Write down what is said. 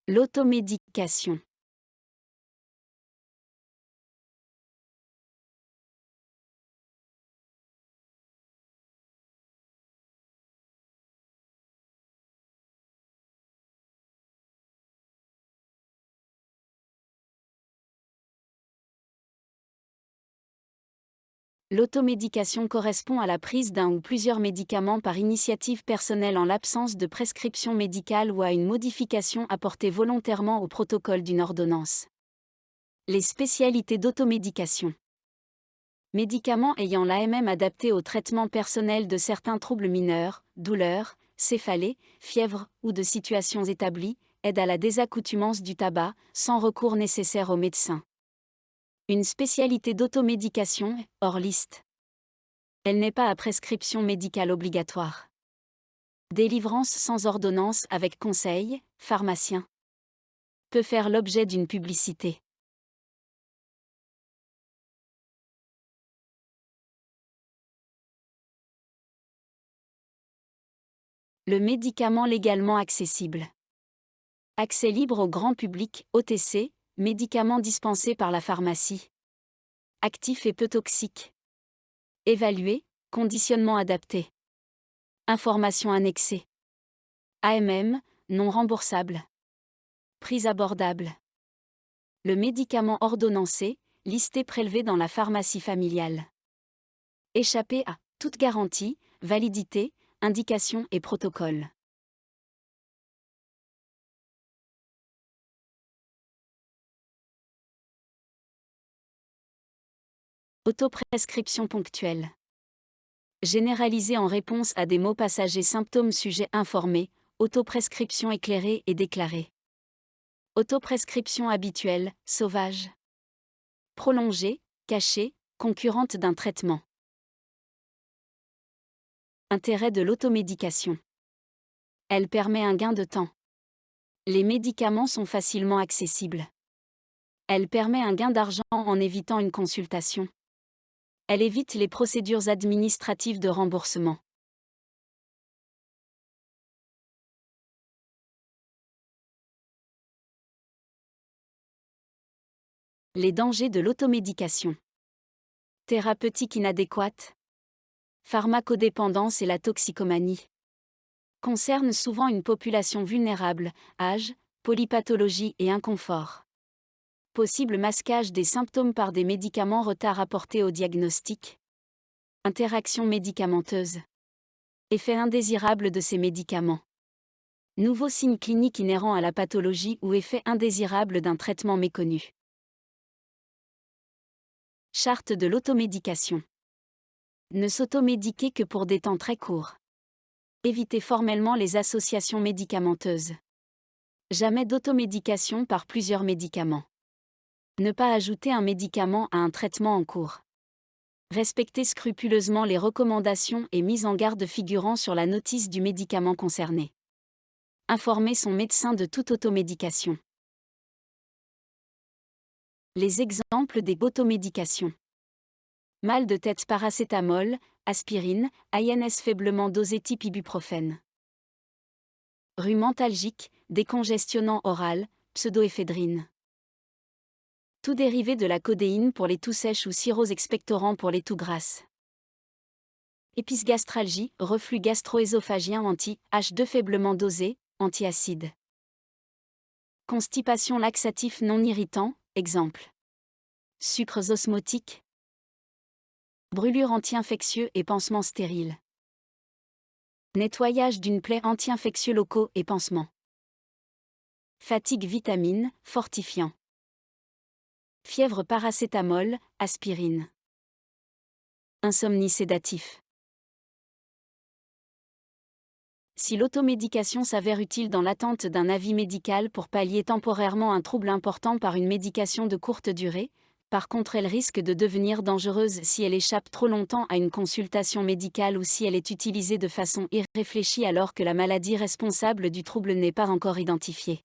L'automédication. L'automédication correspond à la prise d'un ou plusieurs médicaments par initiative personnelle en l'absence de prescription médicale ou à une modification apportée volontairement au protocole d'une ordonnance. Les spécialités d'automédication. Médicaments ayant l'AMM adapté au traitement personnel de certains troubles mineurs, douleurs, céphalées, fièvres ou de situations établies, aident à la désaccoutumance du tabac, sans recours nécessaire au médecin. Une spécialité d'automédication, hors liste. Elle n'est pas à prescription médicale obligatoire. Délivrance sans ordonnance avec conseil, pharmacien. Peut faire l'objet d'une publicité. Le médicament légalement accessible. Accès libre au grand public, OTC, médicaments dispensés par la pharmacie. Actif et peu toxique. Évalué, conditionnement adapté. Informations annexées. AMM, non remboursable. Prix abordable. Le médicament ordonnancé, listé prélevé dans la pharmacie familiale. Échappé à toute garantie, validité, indication et protocole. Autoprescription ponctuelle. Généralisée en réponse à des mots passagers symptômes sujets informés, autoprescription éclairée et déclarée. Autoprescription habituelle, sauvage. Prolongée, cachée, concurrente d'un traitement. Intérêt de l'automédication. Elle permet un gain de temps. Les médicaments sont facilement accessibles. Elle permet un gain d'argent en évitant une consultation. Elle évite les procédures administratives de remboursement. Les dangers de l'automédication. Thérapeutique inadéquate. Pharmacodépendance et la toxicomanie. Concerne souvent une population vulnérable, âge, polypathologie et inconfort. Possible masquage des symptômes par des médicaments, retard apporté au diagnostic. Interaction médicamenteuse. Effet indésirable de ces médicaments. Nouveaux signes cliniques inhérents à la pathologie ou effet indésirable d'un traitement méconnu. Charte de l'automédication. Ne s'automédiquer que pour des temps très courts. Éviter formellement les associations médicamenteuses. Jamais d'automédication par plusieurs médicaments. Ne pas ajouter un médicament à un traitement en cours. Respecter scrupuleusement les recommandations et mises en garde figurant sur la notice du médicament concerné. Informer son médecin de toute automédication. Les exemples des automédications. Mal de tête, paracétamol, aspirine, INS faiblement dosé type ibuprofène. Rhumentalgique, décongestionnant oral, pseudoéphédrine. Tout dérivé de la codéine pour les toux sèches ou cirrhose expectorant pour les toux grasses. Épisgastralgie, reflux gastro-œsophagien anti-H2 faiblement dosé, antiacide. Constipation, laxatif non irritant, exemple. Sucres osmotiques. Brûlure anti-infectieux et pansement stérile. Nettoyage d'une plaie, anti-infectieux locaux et pansement. Fatigue, vitamine, fortifiant. Fièvre, paracétamol, aspirine. Insomnie, sédatif. Si l'automédication s'avère utile dans l'attente d'un avis médical pour pallier temporairement un trouble important par une médication de courte durée, par contre elle risque de devenir dangereuse si elle échappe trop longtemps à une consultation médicale ou si elle est utilisée de façon irréfléchie alors que la maladie responsable du trouble n'est pas encore identifiée.